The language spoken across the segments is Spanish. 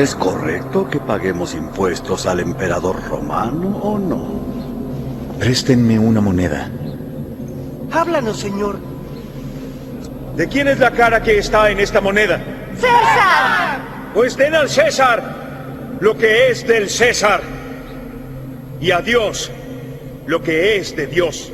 ¿Es correcto que paguemos impuestos al emperador romano o no? Préstenme una moneda. Háblanos, señor. ¿De quién es la cara que está en esta moneda? ¡César! Pues den al César lo que es del César. Y a Dios lo que es de Dios.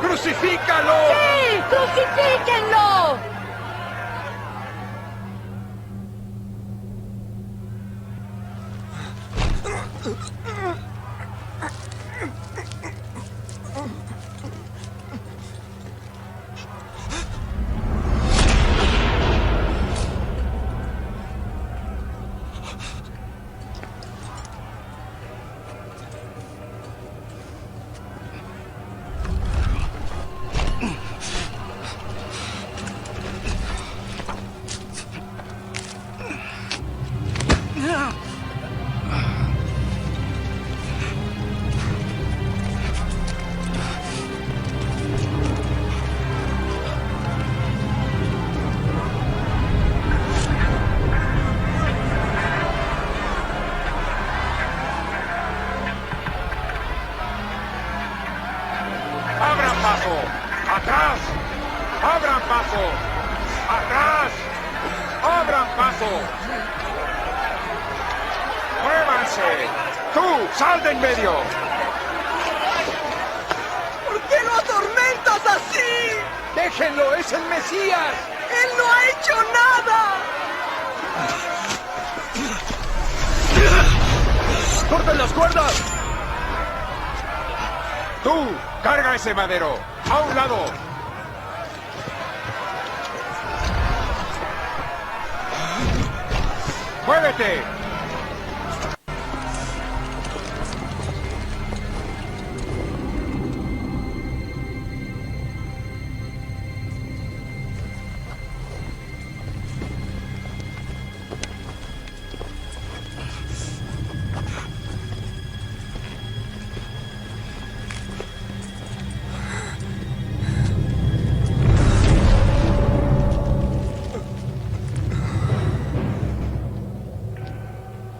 ¡Crucifícalo! ¡Sí! ¡Crucifíquenlo! ¡Abran paso! ¡Atrás! ¡Abran paso! ¡Atrás! ¡Abran paso! ¡Muévanse! ¡Tú, sal de en medio! ¿Por qué lo atormentas así? ¡Déjenlo! ¡Es el Mesías! ¡Él no ha hecho nada! ¡Corten las cuerdas! ¡Tú! ¡Carga ese madero! ¡A un lado! ¡Muévete!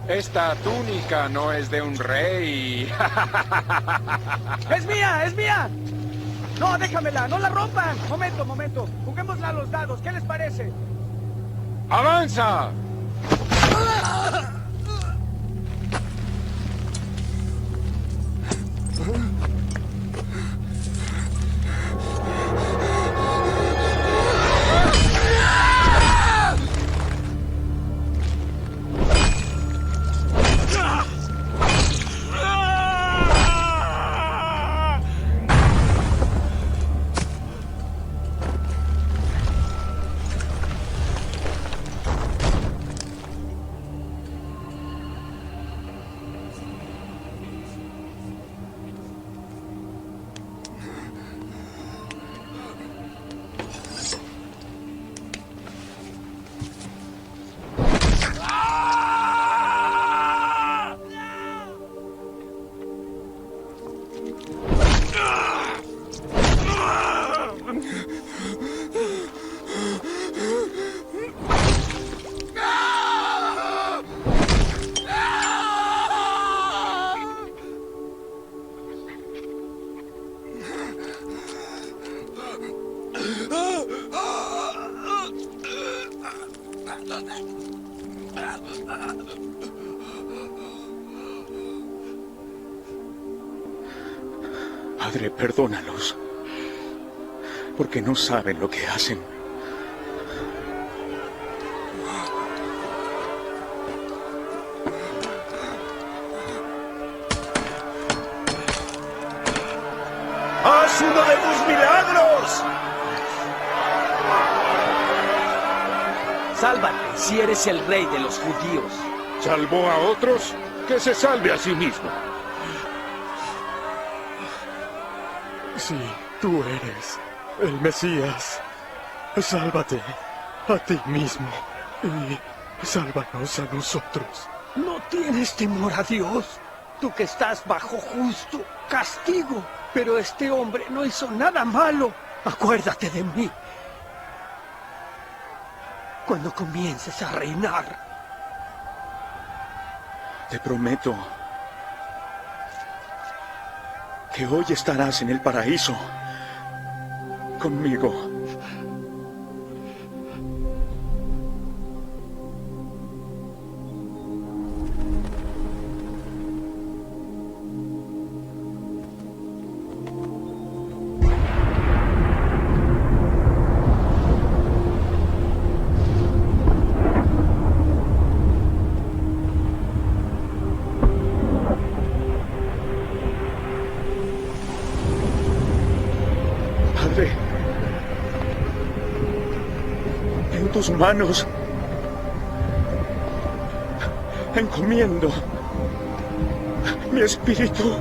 Esta túnica no es de un rey. ¡Es mía! ¡Es mía! No, déjamela, no la rompan. Momento, momento. Juguémosla a los dados. ¿Qué les parece? ¡Avanza! Padre, perdónalos, porque no saben lo que hacen. ¡Haz uno de tus milagros! Sálvate si eres el rey de los judíos. ¿Salvó a otros? Que se salve a sí mismo. Sí, tú eres el Mesías. Sálvate a ti mismo y sálvanos a nosotros. ¿No tienes temor a Dios? Tú que estás bajo justo castigo. Pero este hombre no hizo nada malo. Acuérdate de mí cuando comiences a reinar. Te prometo que hoy estarás en el paraíso conmigo. Padre, en tus manos encomiendo mi espíritu.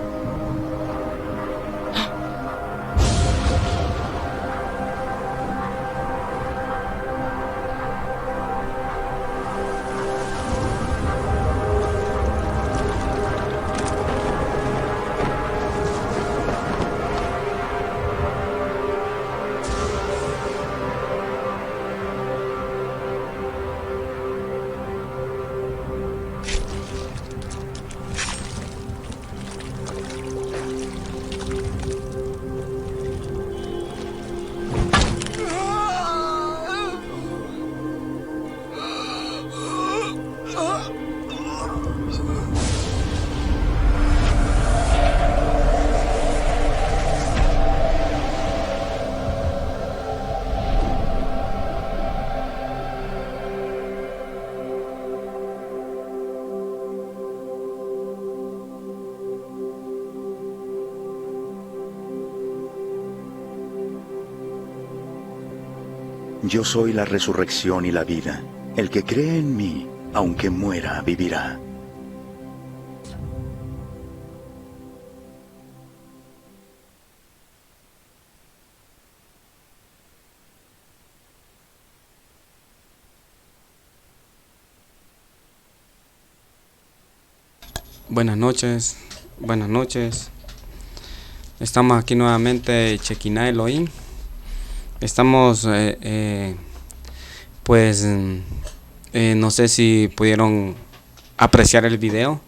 Yo soy la resurrección y la vida. El que cree en mí, aunque muera, vivirá. Buenas noches, buenas noches. Estamos aquí nuevamente, Shekinah Elohim. Estamos, no sé si pudieron apreciar el video.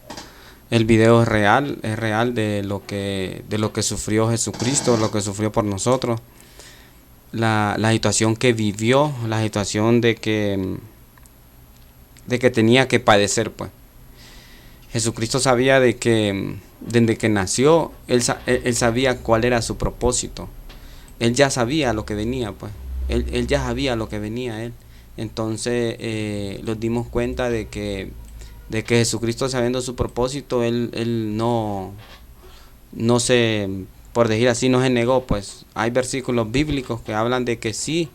El video es real de lo que sufrió Jesucristo, lo que sufrió por nosotros. La situación que vivió, la situación de que tenía que padecer, pues. Jesucristo sabía de que desde que nació, él sabía cuál era su propósito. Él ya sabía lo que venía, pues. Él ya sabía lo que venía él. Entonces nos dimos cuenta de que Jesucristo, sabiendo su propósito, él no se, por decir así, no se negó, pues. Hay versículos bíblicos que hablan de que sí,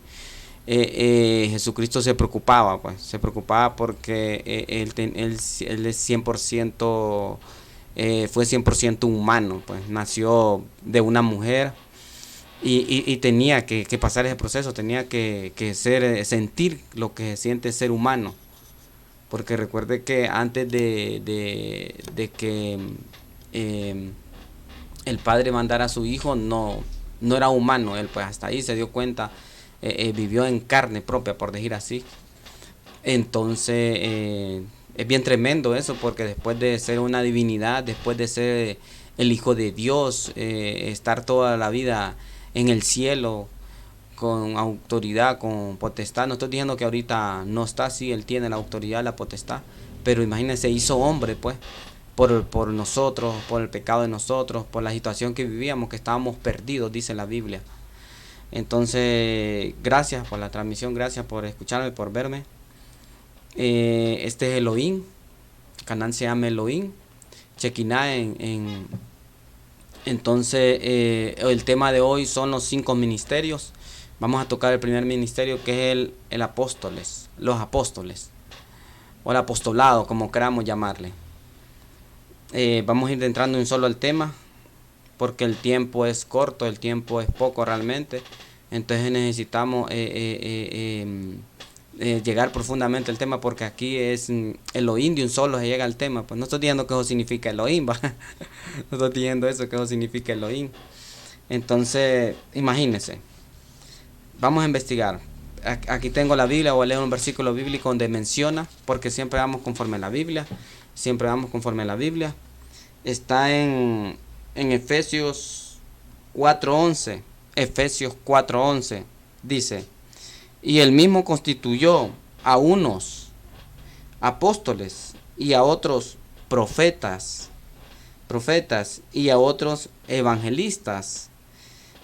Jesucristo se preocupaba, pues. Se preocupaba porque él es 100%, fue 100% humano, pues. Nació de una mujer. Y tenía que pasar ese proceso, tenía que sentir lo que se siente ser humano. Porque recuerde que antes de que el padre mandara a su hijo, no era humano. Él, pues, hasta ahí se dio cuenta, vivió en carne propia, por decir así. Entonces es bien tremendo eso, porque después de ser una divinidad, después de ser el hijo de Dios, estar toda la vida en el cielo con autoridad, con potestad. No estoy diciendo que ahorita no está así, Él tiene la autoridad, la potestad. Pero imagínense, hizo hombre, pues, por nosotros, por el pecado de nosotros, por la situación que vivíamos, que estábamos perdidos, dice la Biblia. Entonces, gracias por la transmisión, gracias por escucharme, por verme. Este es Elohim, el canal se llama Elohim, Shekinah entonces, el tema de hoy son los 5 ministerios. Vamos a tocar el primer ministerio, que es el apóstoles, los apóstoles, o el apostolado, como queramos llamarle. Vamos a ir entrando en solo el tema, porque el tiempo es corto, el tiempo es poco realmente. Entonces necesitamos llegar profundamente al tema, porque aquí es Elohim, de un solo se llega al tema. Pues no estoy diciendo que eso significa Elohim, ¿va? No estoy diciendo eso, que eso significa Elohim. Entonces, imagínense, vamos a investigar. Aquí tengo la Biblia, voy a leer un versículo bíblico donde menciona, porque siempre vamos conforme a la Biblia, siempre vamos conforme a la Biblia. Está en Efesios 4:11. Efesios 4:11 dice: y él mismo constituyó a unos apóstoles y a otros profetas y a otros evangelistas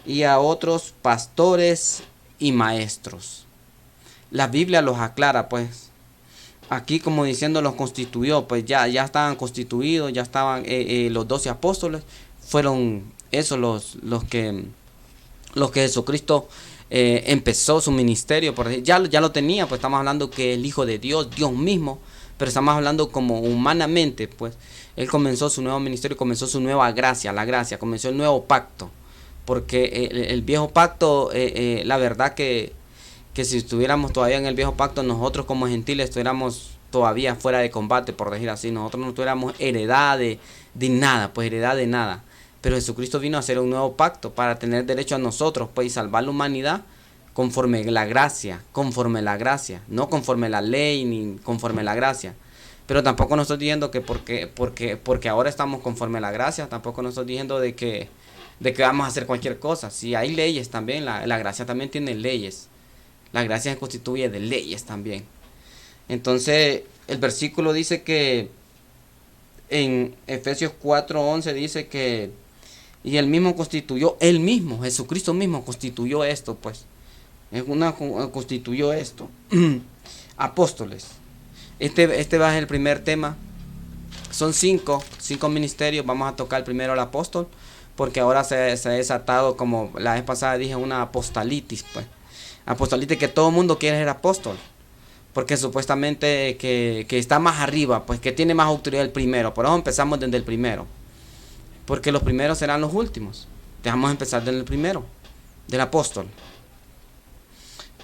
y a otros pastores y maestros. La Biblia los aclara, pues. Aquí, como diciendo, los constituyó, pues ya estaban constituidos, ya estaban los 12 apóstoles, fueron esos los que Jesucristo empezó su ministerio, por decir, ya lo tenía, pues estamos hablando que el Hijo de Dios, Dios mismo, pero estamos hablando como humanamente, pues Él comenzó su nuevo ministerio, comenzó su nueva gracia, la gracia, comenzó el nuevo pacto, porque el viejo pacto, la verdad que si estuviéramos todavía en el viejo pacto, nosotros como gentiles estuviéramos todavía fuera de combate, por decir así, nosotros no tuviéramos heredad de nada, pues heredad de nada. Pero Jesucristo vino a hacer un nuevo pacto para tener derecho a nosotros, pues, y salvar la humanidad conforme la gracia, no conforme la ley ni conforme la gracia. Pero tampoco no estoy diciendo que porque ahora estamos conforme a la gracia, tampoco no estoy diciendo de que vamos a hacer cualquier cosa. Si hay leyes también, la gracia también tiene leyes. La gracia se constituye de leyes también. Entonces, el versículo dice que en Efesios 4:11 dice que y él mismo constituyó, Jesucristo mismo constituyó esto, pues. Constituyó esto. Apóstoles. Este va a ser el primer tema. Son 5 ministerios. Vamos a tocar primero al apóstol, porque ahora se ha desatado, como la vez pasada dije, una apostolitis, pues. Apostolitis, que todo el mundo quiere ser apóstol, porque supuestamente que está más arriba, pues que tiene más autoridad el primero. Por eso empezamos desde el primero, porque los primeros serán los últimos. Vamos a empezar desde el primero, del apóstol.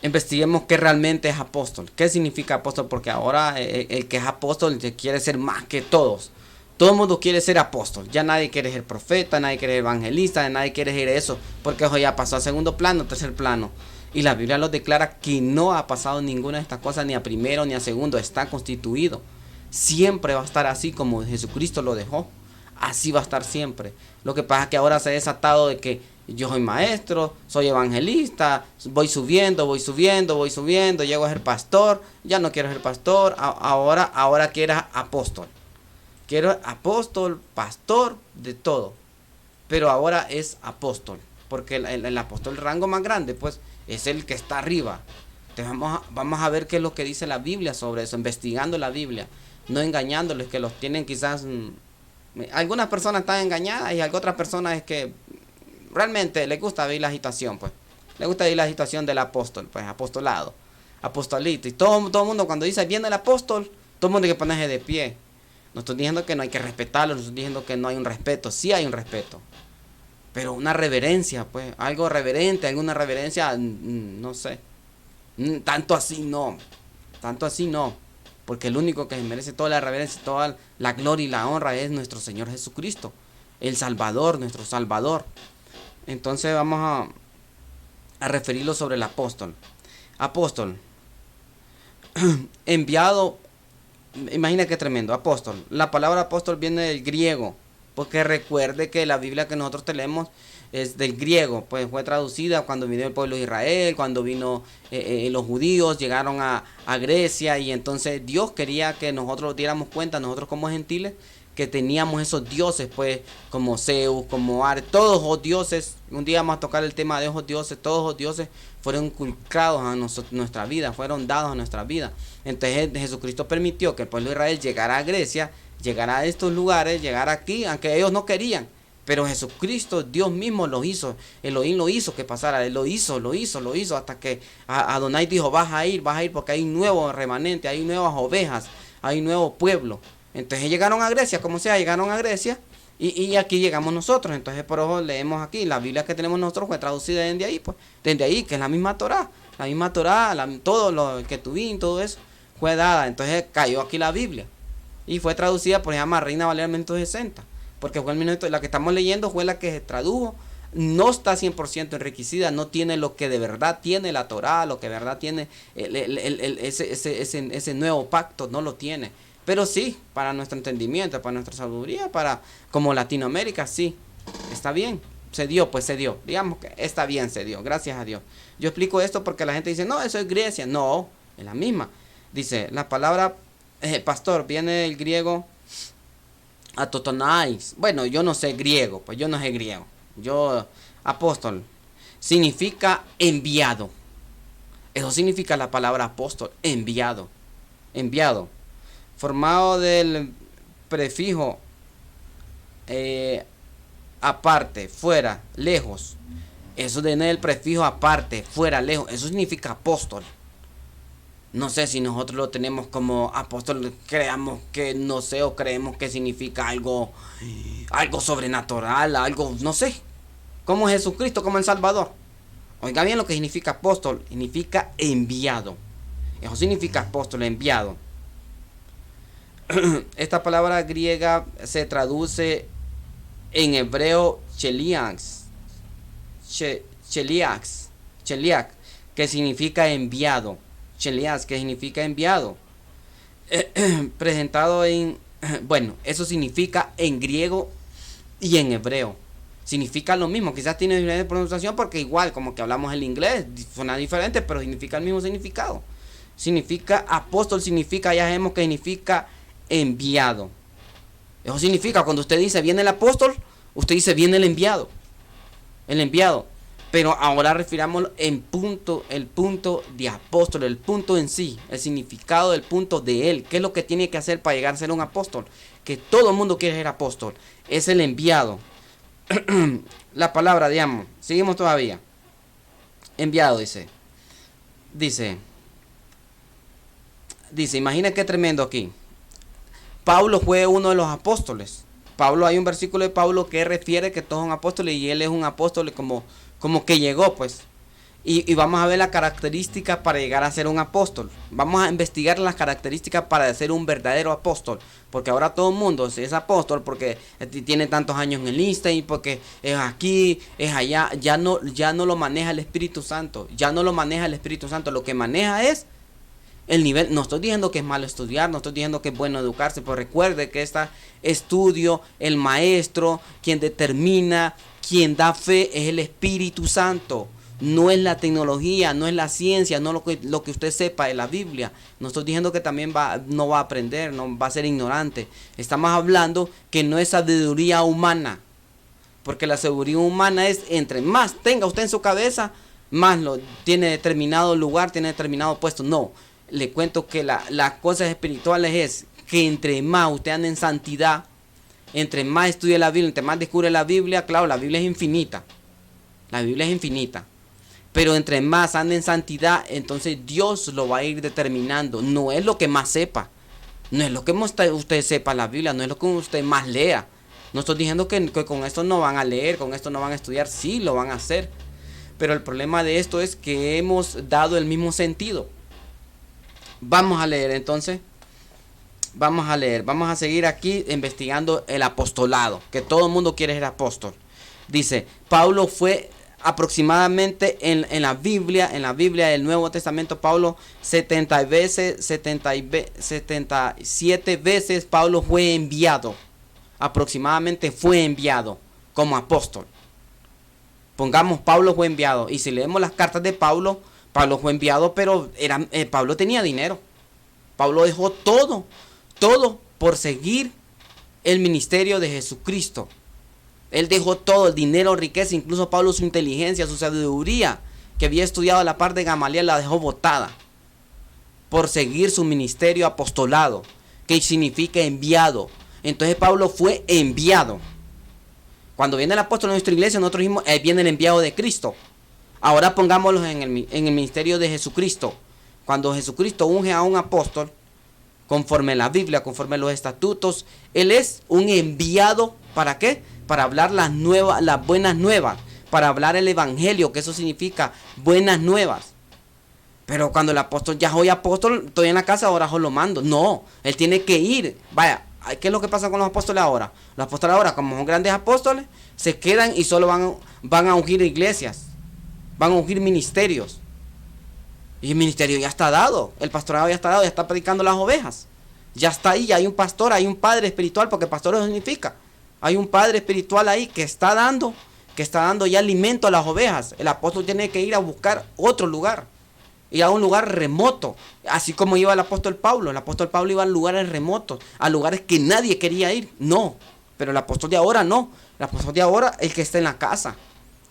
Investiguemos qué realmente es apóstol, qué significa apóstol, porque ahora el que es apóstol quiere ser más que todos. Todo el mundo quiere ser apóstol, ya nadie quiere ser profeta, nadie quiere ser evangelista, nadie quiere ser eso, porque eso ya pasó a segundo plano, tercer plano. Y la Biblia los declara que no ha pasado ninguna de estas cosas, ni a primero ni a segundo, está constituido. Siempre va a estar así como Jesucristo lo dejó. Así va a estar siempre. Lo que pasa es que ahora se ha desatado de que yo soy maestro, soy evangelista, voy subiendo, llego a ser pastor, ya no quiero ser pastor, ahora quiero apóstol. Quiero apóstol, pastor, de todo. Pero ahora es apóstol, porque el apóstol, el rango más grande, pues, es el que está arriba. Entonces vamos a ver qué es lo que dice la Biblia sobre eso, investigando la Biblia, no engañándoles, que los tienen quizás... Algunas personas están engañadas y otras personas es que realmente les gusta ver la agitación, pues. Les gusta ver la agitación del apóstol, pues, apostolado, apostolito. Y todo el mundo cuando dice viene el apóstol, todo el mundo hay que ponerse de pie. No estoy diciendo que no hay que respetarlo, no estoy diciendo que no hay un respeto, sí hay un respeto. Pero una reverencia, pues, algo reverente, alguna reverencia, no sé. Tanto así no. Porque el único que merece toda la reverencia, toda la gloria y la honra es nuestro Señor Jesucristo, el Salvador, nuestro Salvador. Entonces vamos a referirlo sobre el apóstol. Apóstol, enviado, imagina qué tremendo, apóstol. La palabra apóstol viene del griego, porque recuerde que la Biblia que nosotros tenemos es del griego, pues fue traducida cuando vino el pueblo de Israel, cuando vino los judíos, llegaron a Grecia, y entonces Dios quería que nosotros diéramos cuenta, nosotros como gentiles, que teníamos esos dioses, pues, como Zeus, como Ares, todos los dioses. Un día vamos a tocar el tema de esos dioses. Todos los dioses fueron inculcados a nuestra vida, fueron dados a nuestra vida. Entonces Jesucristo permitió que el pueblo de Israel llegara a Grecia, llegara a estos lugares, llegara aquí, aunque ellos no querían. Pero Jesucristo, Dios mismo lo hizo. Elohim lo hizo que pasara. Él lo hizo, hasta que Adonai dijo, vas a ir, porque hay un nuevo remanente, hay nuevas ovejas, hay un nuevo pueblo. Entonces llegaron a Grecia, como sea, llegaron a Grecia, y aquí llegamos nosotros. Entonces por eso leemos aquí, la Biblia que tenemos nosotros fue traducida desde ahí, pues, desde ahí, que es la misma Torá, todo lo que tuvimos, todo eso fue dada. Entonces cayó aquí la Biblia, y fue traducida, por ejemplo, Reina Valera 1960, porque fue el minuto, la que estamos leyendo fue la que se tradujo. No está 100% enriquecida, no tiene lo que de verdad tiene la Torá, lo que de verdad tiene ese nuevo pacto, no lo tiene. Pero sí, para nuestro entendimiento, para nuestra sabiduría, para como Latinoamérica, sí, está bien, se dio, digamos que está bien, se dio, gracias a Dios. Yo explico esto porque la gente dice, no, eso es Grecia, no, es la misma. Dice, la palabra pastor viene del griego atotonais. Bueno, yo no sé griego, pues yo no sé griego. Yo, apóstol, significa enviado. Eso significa la palabra apóstol, enviado, formado del prefijo aparte, fuera, lejos. Eso viene del prefijo aparte, fuera, lejos. Eso significa apóstol. No sé si nosotros lo tenemos como apóstol, creamos que, no sé, o creemos que significa algo sobrenatural, algo, no sé. Como Jesucristo, como el Salvador. Oiga bien lo que significa apóstol, significa enviado. Eso significa apóstol, enviado. Esta palabra griega se traduce en hebreo cheliak, que significa enviado. Cheliak, que significa enviado. Presentado en, bueno, eso significa en griego y en hebreo. Significa lo mismo, quizás tiene diferente pronunciación porque igual como que hablamos el inglés, suena diferente, pero significa el mismo significado. Significa apóstol, significa, ya sabemos que significa enviado. Eso significa, cuando usted dice viene el apóstol, usted dice viene el enviado. El enviado. Pero ahora refiramos el punto de apóstol, el punto en sí, el significado del punto de él. ¿Qué es lo que tiene que hacer para llegar a ser un apóstol? Que todo el mundo quiere ser apóstol. Es el enviado. La palabra, digamos, seguimos todavía. Enviado, dice, imagina qué tremendo aquí. Pablo fue uno de los apóstoles. Pablo, hay un versículo de Pablo que refiere que todos son apóstoles y él es un apóstol como que llegó, pues. Y vamos a ver las características para llegar a ser un apóstol. Vamos a investigar las características para ser un verdadero apóstol. Porque ahora todo el mundo es apóstol porque tiene tantos años en el Insta y porque es aquí, es allá. Ya no lo maneja el Espíritu Santo. Lo que maneja es el nivel. No estoy diciendo que es malo estudiar, no estoy diciendo que es bueno educarse, pero recuerde que estudio, el maestro, quien determina, quien da fe es el Espíritu Santo. No es la tecnología, no es la ciencia, no lo que usted sepa de la Biblia. No estoy diciendo que también no va a aprender, no va a ser ignorante. Estamos hablando que no es sabiduría humana. Porque la sabiduría humana es, entre más tenga usted en su cabeza, más lo tiene determinado lugar, tiene determinado puesto. No, le cuento que las cosas espirituales es que entre más usted anda en santidad, entre más estudia la Biblia, entre más descubre la Biblia, claro, la Biblia es infinita. Pero entre más anda en santidad, entonces Dios lo va a ir determinando. No es lo que más sepa. No es lo que usted sepa la Biblia. No es lo que usted más lea. No estoy diciendo que con esto no van a leer, con esto no van a estudiar. Sí, lo van a hacer. Pero el problema de esto es que hemos dado el mismo sentido. Vamos a leer entonces. Vamos a seguir aquí investigando el apostolado. Que todo el mundo quiere ser apóstol. Dice, Pablo fue aproximadamente en la Biblia del Nuevo Testamento, Pablo 77 veces Pablo fue enviado. Aproximadamente fue enviado como apóstol. Pongamos, Pablo fue enviado. Y si leemos las cartas de Pablo, Pablo fue enviado, pero Pablo tenía dinero. Pablo dejó todo por seguir el ministerio de Jesucristo. Él dejó todo, el dinero, riqueza, incluso Pablo su inteligencia, su sabiduría, que había estudiado a la par de Gamaliel, la dejó botada por seguir su ministerio apostolado, que significa enviado. Entonces Pablo fue enviado. Cuando viene el apóstol en nuestra iglesia, nosotros dijimos, viene el enviado de Cristo. Ahora pongámoslo en el ministerio de Jesucristo. Cuando Jesucristo unge a un apóstol, conforme la Biblia, conforme los estatutos, él es un enviado, ¿para qué? Para hablar las buenas nuevas, para hablar el evangelio, que eso significa buenas nuevas. Pero cuando el apóstol ya soy apóstol, estoy en la casa, ahora yo lo mando. No, él tiene que ir. Vaya, ¿qué es lo que pasa con los apóstoles ahora? Los apóstoles ahora, como son grandes apóstoles, se quedan y solo van a ungir iglesias, van a ungir ministerios. Y el ministerio ya está dado, el pastorado ya está dado, ya está predicando las ovejas. Ya está ahí, ya hay un pastor, hay un padre espiritual, porque pastor eso significa. Hay un padre espiritual ahí que está dando ya alimento a las ovejas. El apóstol tiene que ir a buscar otro lugar, ir a un lugar remoto, así como iba el apóstol Pablo. El apóstol Pablo iba a lugares remotos, a lugares que nadie quería ir. No, pero el apóstol de ahora no. El apóstol de ahora, el que está en la casa,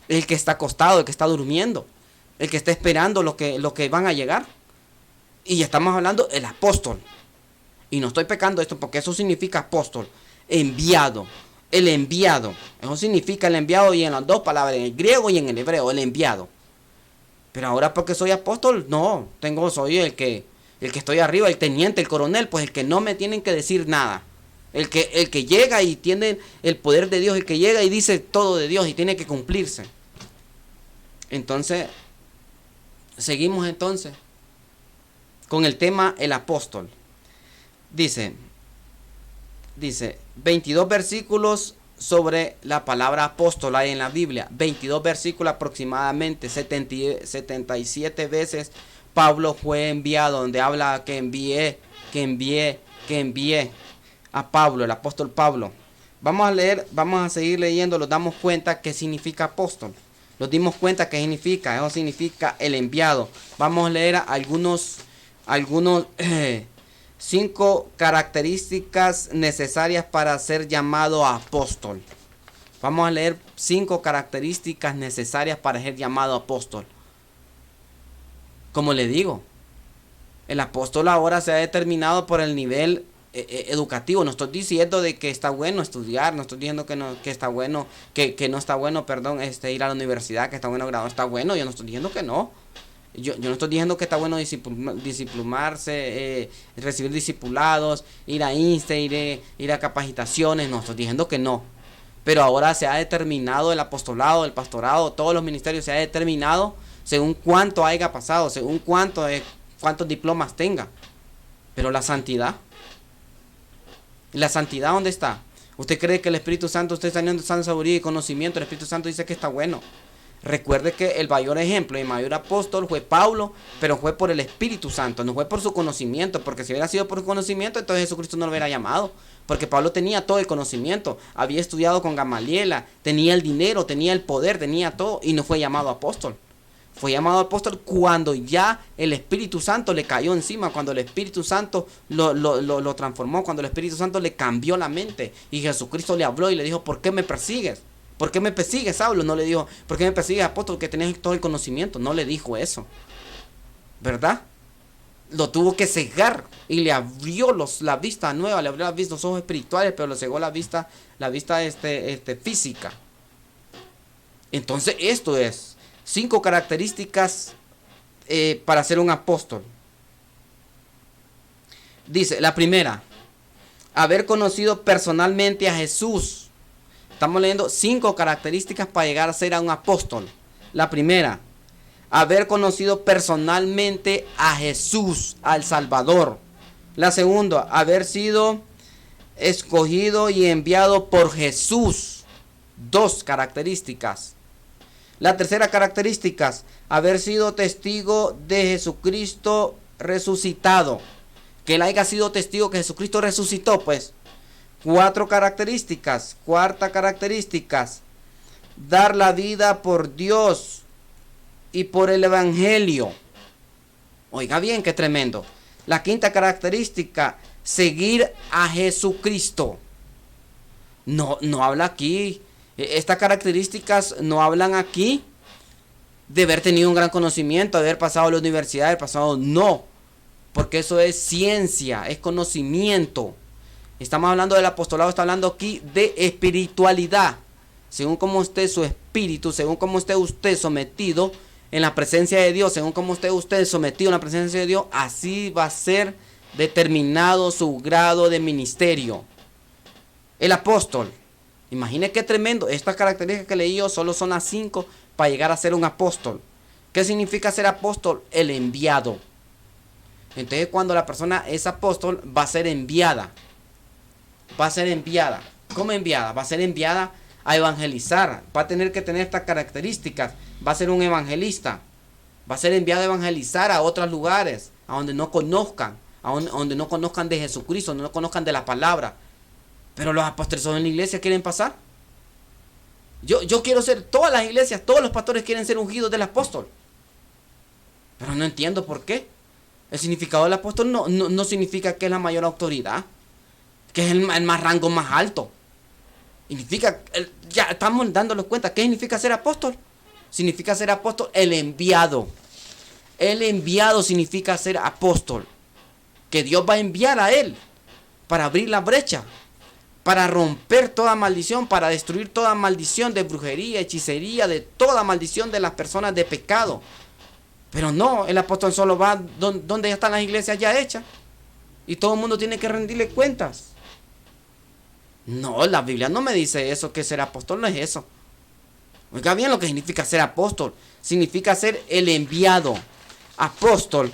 el que está acostado, el que está durmiendo, el que está esperando lo que van a llegar. Y estamos hablando del apóstol. Y no estoy pecando esto porque eso significa apóstol, enviado. El enviado, eso significa el enviado, y en las dos palabras, en el griego y en el hebreo, el enviado. Pero ahora porque soy apóstol, no, soy el que estoy arriba, el teniente, el coronel, pues el que no me tienen que decir nada. El que llega y tiene el poder de Dios, el que llega y dice todo de Dios y tiene que cumplirse. Entonces, seguimos entonces con el tema el apóstol. Dice 22 versículos sobre la palabra apóstol hay en la Biblia. 22 versículos aproximadamente, 77 veces Pablo fue enviado, donde habla que envié a Pablo, el apóstol Pablo. Vamos a seguir leyendo, nos damos cuenta que significa apóstol. Nos dimos cuenta que eso significa el enviado. Vamos a leer algunos 5 características necesarias para ser llamado apóstol. Vamos a leer 5 características necesarias para ser llamado apóstol. Como le digo, el apóstol ahora se ha determinado por el nivel educativo. No estoy diciendo de que está bueno estudiar, no estoy diciendo que no está bueno, que no está bueno, ir a la universidad, que está bueno graduar, está bueno, yo no estoy diciendo que no. Yo no estoy diciendo que está bueno disciplunarse, recibir discipulados, ir a INSTE, ir a capacitaciones, no, estoy diciendo que no. Pero ahora se ha determinado el apostolado, el pastorado, todos los ministerios se ha determinado según cuánto haya pasado, según cuántos diplomas tenga. Pero la santidad, ¿dónde está? ¿Usted cree que el Espíritu Santo, usted está teniendo sabiduría y conocimiento? El Espíritu Santo dice que está bueno. Recuerde que el mayor ejemplo y el mayor apóstol fue Pablo, pero fue por el Espíritu Santo, no fue por su conocimiento, porque si hubiera sido por su conocimiento, entonces Jesucristo no lo hubiera llamado, porque Pablo tenía todo el conocimiento, había estudiado con Gamaliel, tenía el dinero, tenía el poder, tenía todo, y no fue llamado apóstol. Fue llamado apóstol cuando ya el Espíritu Santo le cayó encima, cuando el Espíritu Santo lo transformó, cuando el Espíritu Santo le cambió la mente, y Jesucristo le habló y le dijo, ¿por qué me persigues? ¿Por qué me persigues, Saulo? No le dijo, ¿por qué me persigues, apóstol, que tenés todo el conocimiento? No le dijo eso, ¿verdad? Lo tuvo que cegar y le abrió la vista nueva, le abrió los ojos espirituales, pero le cegó la vista física. Entonces esto es 5 características para ser un apóstol. Dice, la primera, haber conocido personalmente a Jesús. Estamos leyendo 5 características para llegar a ser un apóstol. La primera, haber conocido personalmente a Jesús, al Salvador. La segunda, haber sido escogido y enviado por Jesús. 2 características. La tercera característica, haber sido testigo de Jesucristo resucitado. Que él haya sido testigo que Jesucristo resucitó, pues. 4 características. Cuarta característica, dar la vida por Dios y por el Evangelio. Oiga bien, qué tremendo. La quinta característica, seguir a Jesucristo. No habla aquí. Estas características no hablan aquí de haber tenido un gran conocimiento, de haber pasado a la universidad, haber pasado. No, porque eso es ciencia, es conocimiento. Estamos hablando del apostolado, está hablando aquí de espiritualidad. Según como esté su espíritu, según como esté usted sometido en la presencia de Dios, según como esté usted sometido en la presencia de Dios, así va a ser determinado su grado de ministerio. El apóstol, imagine qué tremendo. Estas características que leí yo solo son las 5 para llegar a ser un apóstol. ¿Qué significa ser apóstol? El enviado. Entonces, cuando la persona es apóstol, va a ser enviada. Va a ser enviada. ¿Cómo enviada? Va a ser enviada a evangelizar. Va a tener que tener estas características. Va a ser un evangelista. Va a ser enviado a evangelizar a otros lugares, a donde no conozcan, donde no conozcan de Jesucristo, donde no conozcan de la palabra. Pero los apóstoles en la iglesia quieren pasar. Yo quiero ser, todas las iglesias, todos los pastores quieren ser ungidos del apóstol. Pero no entiendo por qué. El significado del apóstol no significa que es la mayor autoridad, que es el más rango más alto. Significa, ya estamos dándonos cuenta, ¿qué significa ser apóstol? Significa ser apóstol, el enviado. El enviado significa ser apóstol. Que Dios va a enviar a él para abrir la brecha, para romper toda maldición, para destruir toda maldición de brujería, hechicería, de toda maldición de las personas de pecado. Pero no, el apóstol solo va donde ya están las iglesias ya hechas. Y todo el mundo tiene que rendirle cuentas. No, la Biblia no me dice eso, que ser apóstol no es eso. Oiga bien lo que significa ser apóstol. Significa ser el enviado. Apóstol.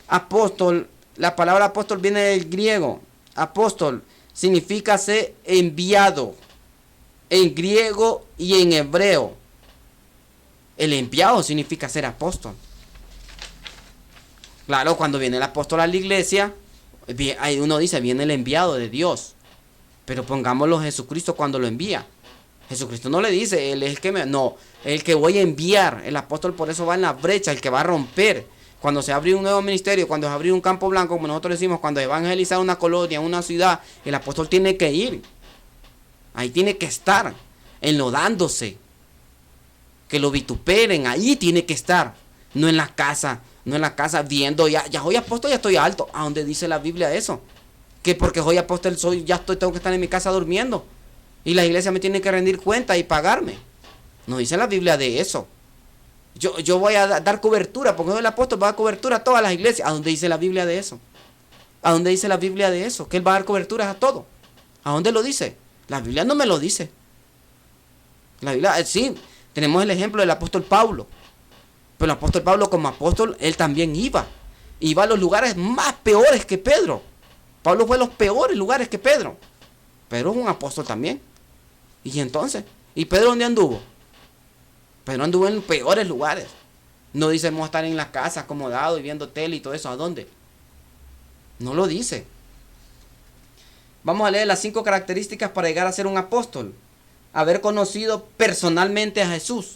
Apóstol. La palabra apóstol viene del griego. Apóstol significa ser enviado. En griego y en hebreo. El enviado significa ser apóstol. Claro, cuando viene el apóstol a la iglesia, ahí uno dice, viene el enviado de Dios. Pero pongámoslo Jesucristo cuando lo envía. Jesucristo no le dice, él es el que no, el que voy a enviar. El apóstol por eso va en la brecha, el que va a romper. Cuando se abre un nuevo ministerio, cuando se abre un campo blanco, como nosotros decimos, cuando se evangeliza una colonia, una ciudad, el apóstol tiene que ir. Ahí tiene que estar, enlodándose. Que lo vituperen, ahí tiene que estar. No en la casa, viendo, ya soy apóstol, ya estoy alto. ¿A dónde dice la Biblia eso? Que porque soy apóstol, tengo que estar en mi casa durmiendo. Y la iglesia me tiene que rendir cuenta y pagarme. No dice la Biblia de eso. Yo voy a dar cobertura, porque soy el apóstol, va a dar cobertura a todas las iglesias. ¿A dónde dice la Biblia de eso? ¿A dónde dice la Biblia de eso? Que él va a dar coberturas a todo. ¿A dónde lo dice? La Biblia no me lo dice. La Biblia, sí, tenemos el ejemplo del apóstol Pablo. Pero el apóstol Pablo como apóstol, él también iba. Iba a los lugares más peores que Pedro. Pablo fue a los peores lugares que Pedro. Pedro es un apóstol también. ¿Y entonces? ¿Y Pedro dónde anduvo? Pedro anduvo en peores lugares. No dice vamos a estar en la casa acomodado y viendo tele y todo eso. ¿A dónde? No lo dice. Vamos a leer las 5 características para llegar a ser un apóstol. Haber conocido personalmente a Jesús.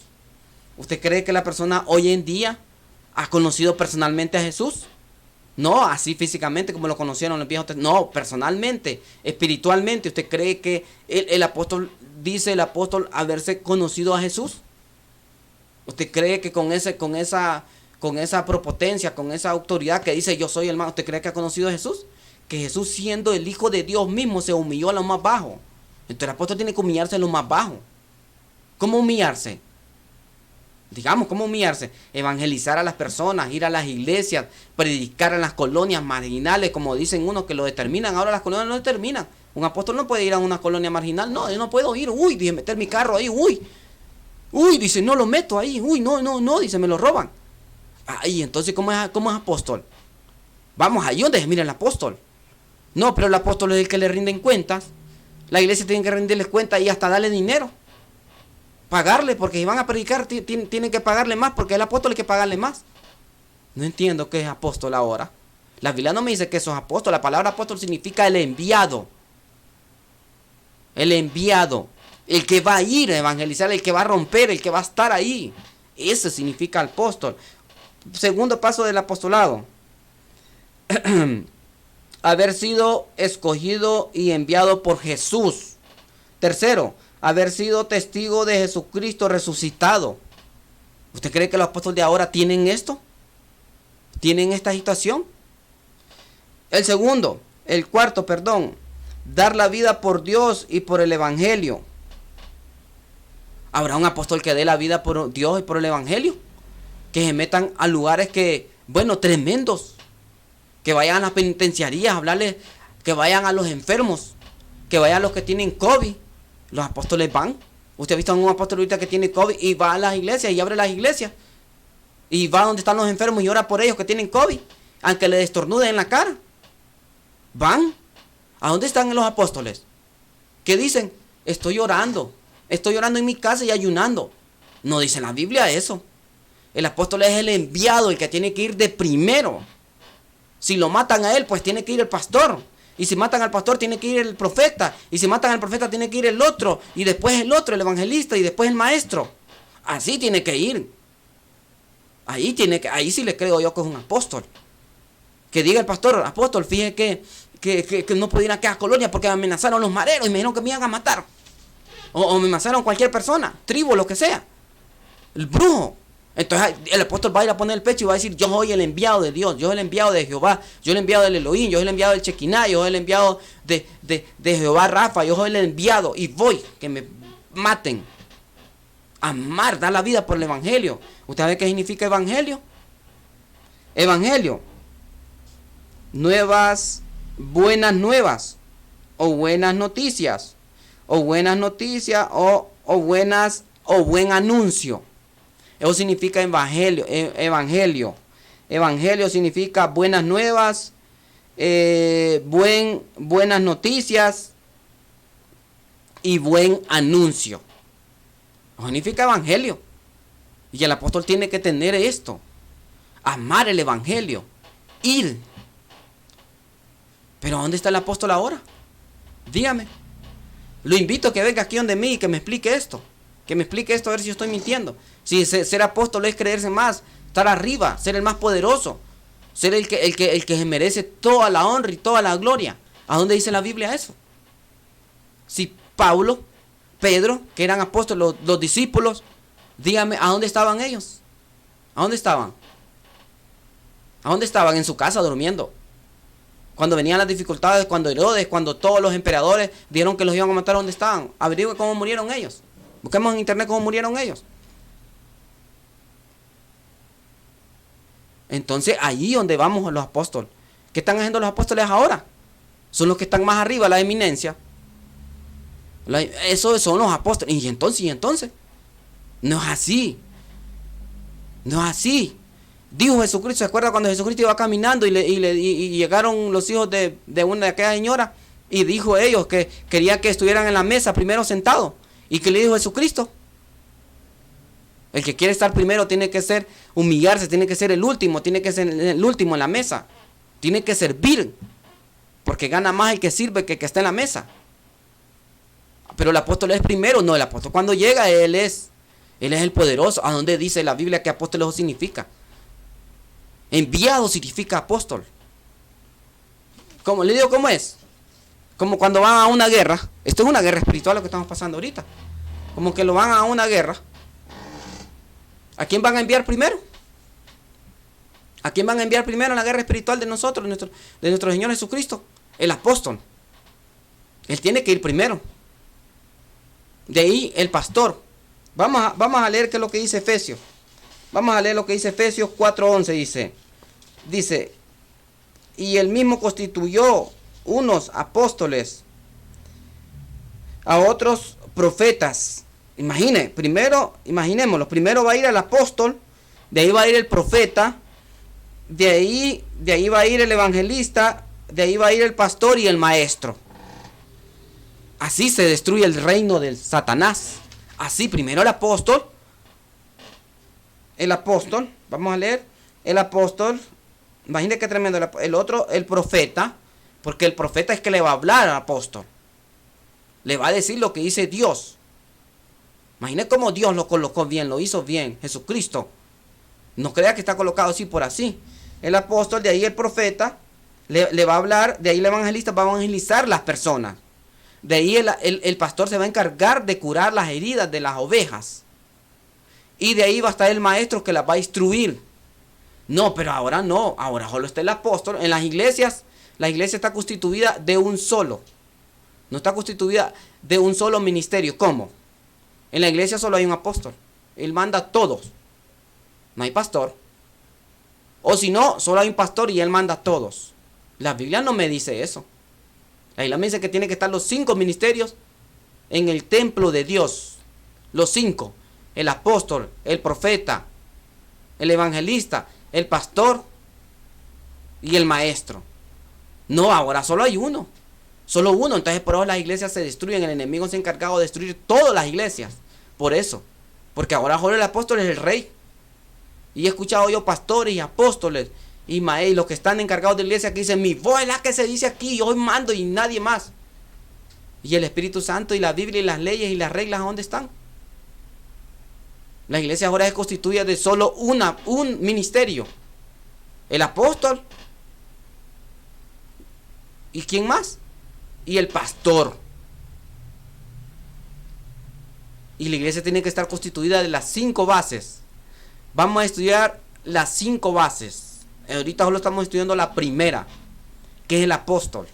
¿Usted cree que la persona hoy en día ha conocido personalmente a Jesús? No, así físicamente como lo conocieron los viejos. No, personalmente, espiritualmente. ¿Usted cree que el apóstol, dice el apóstol, haberse conocido a Jesús? ¿Usted cree que con esa propotencia, con esa autoridad que dice yo soy el más, usted cree que ha conocido a Jesús? Que Jesús, siendo el Hijo de Dios mismo, se humilló a lo más bajo. Entonces el apóstol tiene que humillarse a lo más bajo. ¿Cómo humillarse? Digamos, ¿cómo humillarse? Evangelizar a las personas, ir a las iglesias, predicar en las colonias marginales, como dicen unos que lo determinan. Ahora las colonias no determinan. Un apóstol no puede ir a una colonia marginal. No, yo no puedo ir. Uy, dije, meter mi carro ahí. Uy, dice, no lo meto ahí. Uy, no, dice, me lo roban. Ahí, entonces, ¿cómo es apóstol? Vamos ahí donde mira el apóstol. No, pero el apóstol es el que le rinden cuentas. La iglesia tiene que rendirles cuentas y hasta darle dinero. Pagarle, porque si van a predicar tienen que pagarle más, porque el apóstol hay que pagarle más. No entiendo qué es apóstol ahora. La Biblia no me dice que eso es apóstol. La palabra apóstol significa el enviado. El enviado. el que va a ir a evangelizar, el que va a romper, el que va a estar ahí. Eso significa apóstol. Segundo paso del apostolado. Haber sido escogido y enviado por Jesús. Tercero, haber sido testigo de Jesucristo resucitado. ¿Usted cree que los apóstoles de ahora tienen esto? ¿Tienen esta situación? El cuarto, dar la vida por Dios y por el Evangelio. ¿Habrá un apóstol que dé la vida por Dios y por el Evangelio? Que se metan a lugares tremendos. Que vayan a las penitenciarías a hablarles, que vayan a los enfermos, que vayan a los que tienen COVID. Los apóstoles van. Usted ha visto a un apóstol ahorita que tiene COVID y va a las iglesias y abre las iglesias. Y va donde están los enfermos y ora por ellos que tienen COVID, aunque le destornuden en la cara. Van. ¿A dónde están los apóstoles? ¿Qué dicen? Estoy orando en mi casa y ayunando. No dice la Biblia eso. El apóstol es el enviado, el que tiene que ir de primero. Si lo matan a él, pues tiene que ir el pastor. Y si matan al pastor, tiene que ir el profeta. Y si matan al profeta, tiene que ir el otro. Y después el otro, el evangelista. Y después el maestro. Así tiene que ir. Ahí sí le creo yo que es un apóstol. Que diga el pastor, apóstol, fíjese que no puedo ir a aquella colonia porque me amenazaron los mareros y me dijeron que me iban a matar. O me amenazaron cualquier persona, tribu, lo que sea. El brujo. Entonces el apóstol va a ir a poner el pecho y va a decir: yo soy el enviado de Dios, yo soy el enviado de Jehová, yo soy el enviado del Elohim, yo soy el enviado del Chequiná, yo soy el enviado de Jehová Rafa, yo soy el enviado y voy, que me maten. Amar, dar la vida por el evangelio. ¿Usted sabe qué significa evangelio? Evangelio. Buenas nuevas, o buenas noticias, o buen anuncio. Eso significa evangelio. Evangelio significa buenas nuevas, buenas noticias y buen anuncio. Eso significa evangelio. Y el apóstol tiene que tener esto. Amar el evangelio. Ir. Pero ¿dónde está el apóstol ahora? Dígame. Lo invito a que venga aquí donde mí y que me explique esto. Que me explique esto a ver si yo estoy mintiendo. Si ser apóstol es creerse más, estar arriba, ser el más poderoso, ser el que se merece toda la honra y toda la gloria. ¿A dónde dice la Biblia eso? Si Pablo, Pedro, que eran apóstoles, los discípulos, dígame, ¿a dónde estaban ellos? ¿A dónde estaban? ¿A dónde estaban? En su casa durmiendo. Cuando venían las dificultades, cuando Herodes, cuando todos los emperadores dijeron que los iban a matar, ¿dónde estaban? Averigüe cómo murieron ellos. Busquemos en internet cómo murieron ellos. Entonces, ahí donde vamos los apóstoles. ¿Qué están haciendo los apóstoles ahora? Son los que están más arriba, la eminencia. Esos son los apóstoles. ¿Y entonces? No es así. No es así. Dijo Jesucristo, ¿se acuerda cuando Jesucristo iba caminando y llegaron los hijos de una de aquellas señoras? Y dijo ellos que quería que estuvieran en la mesa primero sentados. ¿Y qué le dijo Jesucristo? El que quiere estar primero tiene que humillarse, tiene que ser el último, tiene que ser el último en la mesa. Tiene que servir, porque gana más el que sirve que el que está en la mesa. Pero el apóstol es primero. No, el apóstol cuando llega, él es el poderoso. ¿A dónde dice la Biblia que apóstol eso significa? Enviado significa apóstol. ¿Cómo le digo cómo es? Como cuando van a una guerra. Esto es una guerra espiritual lo que estamos pasando ahorita. Como que lo van a una guerra. ¿A quién van a enviar primero? ¿A quién van a enviar primero en la guerra espiritual de nosotros, de nuestro Señor Jesucristo? El apóstol. Él tiene que ir primero. De ahí el pastor. Vamos a leer qué es lo que dice Efesios. Vamos a leer lo que dice Efesios 4:11. Dice, y él mismo constituyó unos apóstoles, a otros profetas. Imaginémoslo. Primero va a ir el apóstol, de ahí va a ir el profeta, de ahí va a ir el evangelista, de ahí va a ir el pastor y el maestro. Así se destruye el reino del Satanás. Así, primero el apóstol, vamos a leer, el apóstol, imagínate qué tremendo, el otro, el profeta, porque el profeta es que le va a hablar al apóstol, le va a decir lo que dice Dios, Imagine cómo Dios lo colocó bien, lo hizo bien, Jesucristo. No crea que está colocado así por así. El apóstol, de ahí el profeta, le va a hablar, de ahí el evangelista va a evangelizar las personas. De ahí el pastor se va a encargar de curar las heridas de las ovejas. Y de ahí va a estar el maestro que las va a instruir. No, pero ahora no, ahora solo está el apóstol. En las iglesias, la iglesia está constituida de un solo. No está constituida de un solo ministerio. ¿Cómo? En la iglesia solo hay un apóstol. Él manda a todos. No hay pastor. O si no, solo hay un pastor y él manda a todos. La Biblia no me dice eso. La Biblia me dice que tiene que estar los 5 ministerios en el templo de Dios. Los 5. El apóstol, el profeta, el evangelista, el pastor y el maestro. No, ahora solo hay uno. Solo uno. Entonces por eso las iglesias se destruyen. El enemigo se ha encargado de destruir todas las iglesias. Por eso. Porque ahora solo el apóstol es el rey. Y he escuchado yo pastores y apóstoles y maestros, los que están encargados de la iglesia, que dicen: mi voz es la que se dice aquí, yo mando y nadie más. Y el Espíritu Santo y la Biblia y las leyes y las reglas, ¿dónde están? La iglesia ahora se constituye de solo un ministerio. El apóstol. ¿Y quién más? Y el pastor. Y la iglesia tiene que estar constituida de las 5 bases. Vamos a estudiar las 5 bases. Ahorita solo estamos estudiando la primera, que es el apóstol.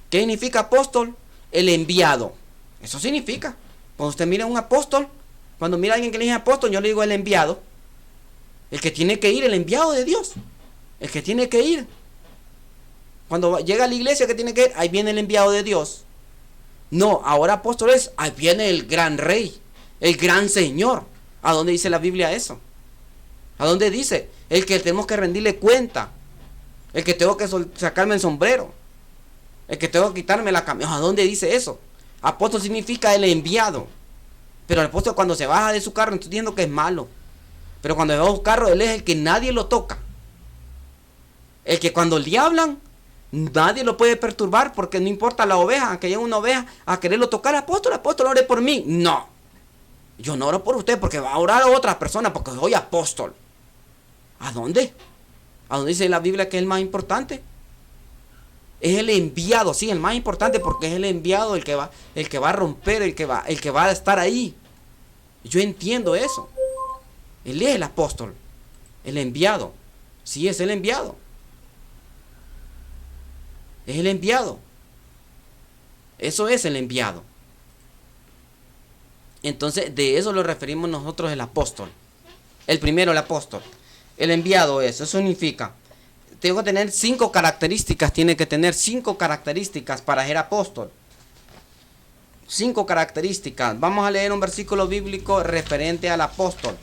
¿Qué significa apóstol? El enviado. Eso significa. Cuando usted mira a un apóstol, cuando mira a alguien que le dice apóstol, yo le digo el enviado. El que tiene que ir, el enviado de Dios. El que tiene que ir. Cuando llega a la iglesia, que tiene que ir, ahí viene el enviado de Dios. No, ahora apóstol es, ahí viene el gran rey, el gran señor. ¿A dónde dice la Biblia eso? ¿A dónde dice? El que tenemos que rendirle cuenta. El que tengo que sacarme el sombrero. El que tengo que quitarme la camisa. ¿A dónde dice eso? Apóstol significa el enviado. Pero el apóstol, cuando se baja de su carro, no estoy diciendo que es malo. Pero cuando se baja de su carro, él es el que nadie lo toca. El que cuando le hablan, nadie lo puede perturbar, porque no importa la oveja, aunque llegue una oveja a quererlo tocar. Apóstol, ore por mí. No. Yo no oro por usted porque va a orar a otra persona, porque soy apóstol. ¿A dónde? ¿A dónde dice la Biblia que es el más importante? Es el enviado, sí, el más importante, porque es el enviado el que va a romper, el que va a estar ahí. Yo entiendo eso. Él es el apóstol, el enviado. Sí, es el enviado. Es el enviado. Eso es el enviado. Entonces, de eso lo referimos nosotros, el apóstol. El primero, el apóstol. El enviado, eso significa, tengo que tener 5 características, tiene que tener 5 características para ser apóstol. 5 características. Vamos a leer un versículo bíblico referente al apóstol.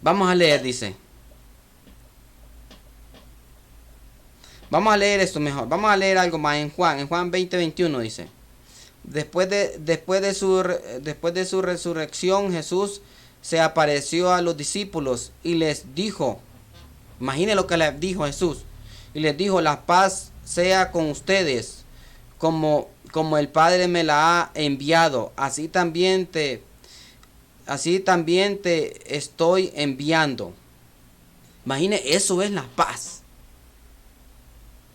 Vamos a leer, dice. Vamos a leer esto mejor. Vamos a leer algo más en Juan 20:21 dice. Después de su resurrección, Jesús se apareció a los discípulos y les dijo, imagine lo que les dijo Jesús, y les dijo: la paz sea con ustedes, como el Padre me la ha enviado, así también te estoy enviando. Imagine, eso es la paz.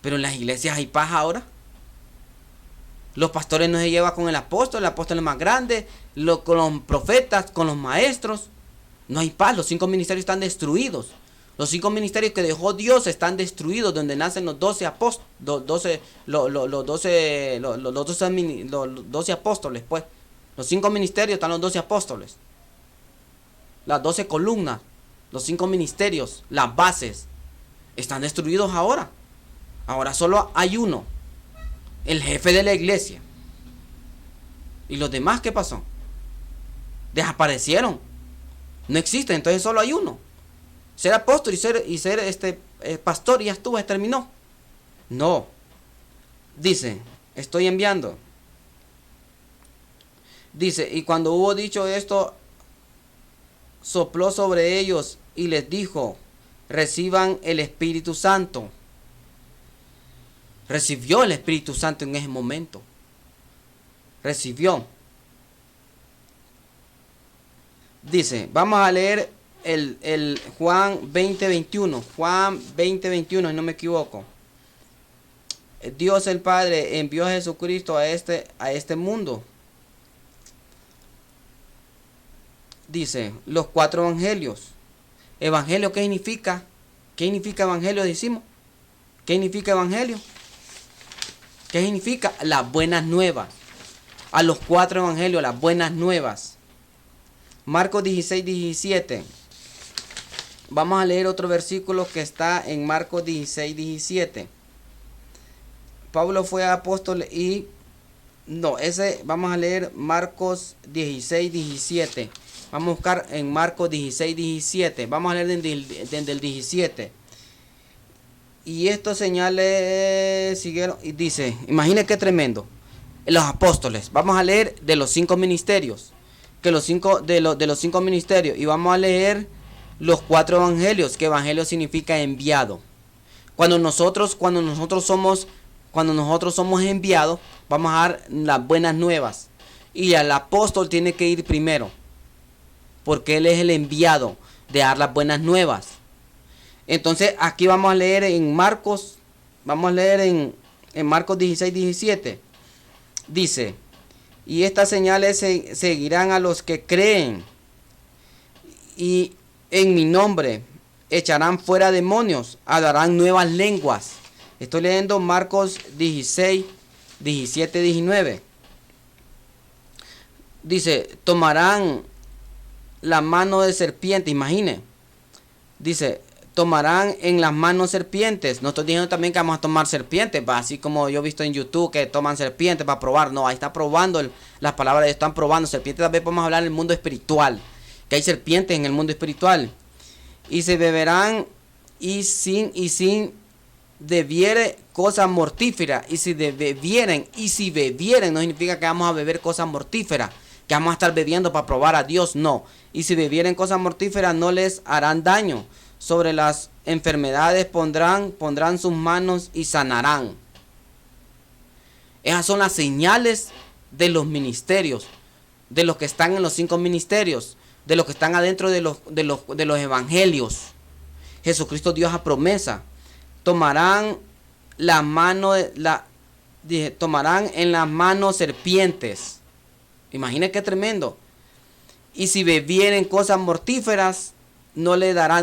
Pero en las iglesias hay paz ahora. Los pastores no se llevan con el apóstol es más grande, con los profetas, con los maestros. No hay paz, los 5 ministerios están destruidos. Los 5 ministerios que dejó Dios están destruidos, donde nacen los 12 apóstoles, los 12 apóstoles, pues. Los 5 ministerios están los 12 apóstoles. Las 12 columnas, los 5 ministerios, las bases, están destruidos ahora. Ahora solo hay uno. El jefe de la iglesia. ¿Y los demás qué pasó? Desaparecieron. No existen, entonces solo hay uno. Ser apóstol y ser pastor y ya estuvo, ya terminó. No. Dice, estoy enviando. Dice, y cuando hubo dicho esto, sopló sobre ellos y les dijo: reciban el Espíritu Santo. Recibió el Espíritu Santo en ese momento. Recibió. Dice, vamos a leer el Juan 20:21. Juan 20:21, si no me equivoco. Dios el Padre envió a Jesucristo a este mundo. Dice, los 4 evangelios. ¿Evangelio qué significa? ¿Qué significa evangelio, decimos? ¿Qué significa evangelio? ¿Qué significa? Las buenas nuevas. A los 4 evangelios, las buenas nuevas. Marcos 16:17. Vamos a leer otro versículo que está en Marcos 16:17. Pablo fue apóstol y... No, vamos a leer Marcos 16:17. Vamos a buscar en Marcos 16:17. Vamos a leer desde el 17. Y estos señales siguieron. Y dice, imaginen qué tremendo. Los apóstoles. Vamos a leer de los 5 ministerios. De los 5 ministerios. Y vamos a leer los 4 evangelios. Que evangelio significa enviado. Cuando nosotros somos enviados, vamos a dar las buenas nuevas. Y el apóstol tiene que ir primero, porque él es el enviado de dar las buenas nuevas. Entonces aquí vamos a leer en Marcos, en Marcos 16:17. Dice, y estas señales seguirán a los que creen, y en mi nombre echarán fuera demonios, hablarán nuevas lenguas. Estoy leyendo Marcos 16, 17, 19. Dice, tomarán la mano de serpiente, imagine. Dice, tomarán en las manos serpientes. No estoy diciendo también que vamos a tomar serpientes, así como yo he visto en YouTube que toman serpientes para probar. No, ahí está probando las palabras, están probando serpientes. Tal vez podemos hablar del mundo espiritual, que hay serpientes en el mundo espiritual. Y se beberán y sin bebiere cosas mortíferas. Y si bebieren no significa que vamos a beber cosas mortíferas, que vamos a estar bebiendo para probar a Dios, no. Y si bebieren cosas mortíferas no les harán daño. Sobre las enfermedades pondrán sus manos y sanarán. Esas son las señales de los ministerios, de los que están en los 5 ministerios, de los que están adentro de los evangelios. Jesucristo dio esa promesa. Tomarán tomarán en las manos serpientes. Imaginen qué tremendo. Y si bebieren cosas mortíferas, no le dará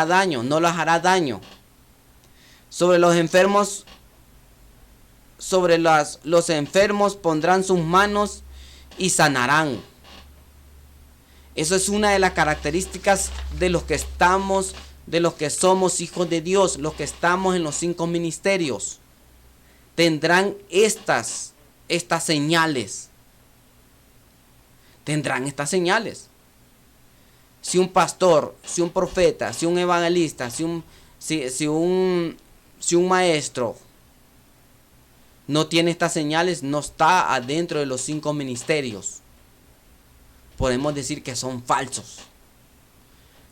daño, no les hará daño. Sobre los enfermos, los enfermos pondrán sus manos y sanarán. Eso es una de las características de los que somos hijos de Dios, los que estamos en los 5 ministerios. Tendrán estas señales. Tendrán estas señales. Si un pastor, si un profeta, si un evangelista, si un maestro no tiene estas señales, no está adentro de los 5 ministerios. Podemos decir que son falsos.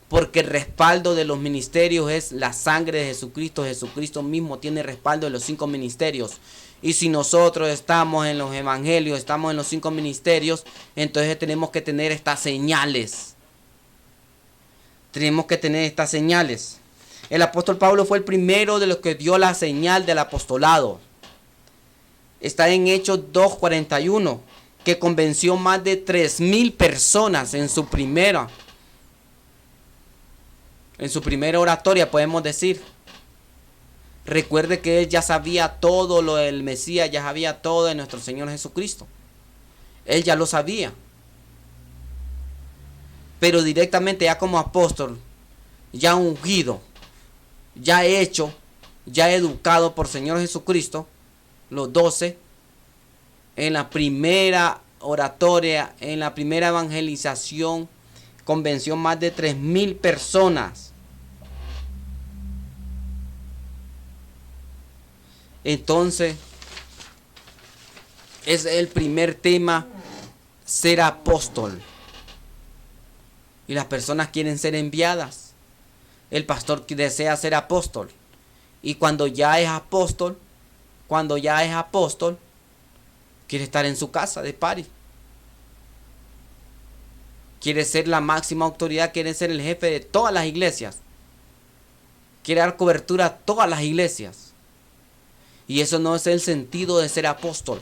Porque el respaldo de los ministerios es la sangre de Jesucristo. Jesucristo mismo tiene respaldo de los 5 ministerios. Y si nosotros estamos en los evangelios, estamos en los 5 ministerios, entonces tenemos que tener estas señales. Tenemos que tener estas señales. El apóstol Pablo fue el primero de los que dio la señal del apostolado. Está en Hechos 2:41, que convenció más de 3,000 personas en su primera oratoria, podemos decir. Recuerde que él ya sabía todo lo del Mesías, ya sabía todo de nuestro Señor Jesucristo. Él ya lo sabía. Pero directamente ya como apóstol, ya ungido, ya hecho, ya educado por Señor Jesucristo, los 12, en la primera oratoria, en la primera evangelización, convenció más de 3,000 personas. Entonces, es el primer tema, ser apóstol. Y las personas quieren ser enviadas. El pastor desea ser apóstol. Y cuando ya es apóstol, quiere estar en su casa de party. quiere ser la máxima autoridad, quiere ser el jefe de todas las iglesias, quiere dar cobertura a todas las iglesias. Y eso no es el sentido de ser apóstol.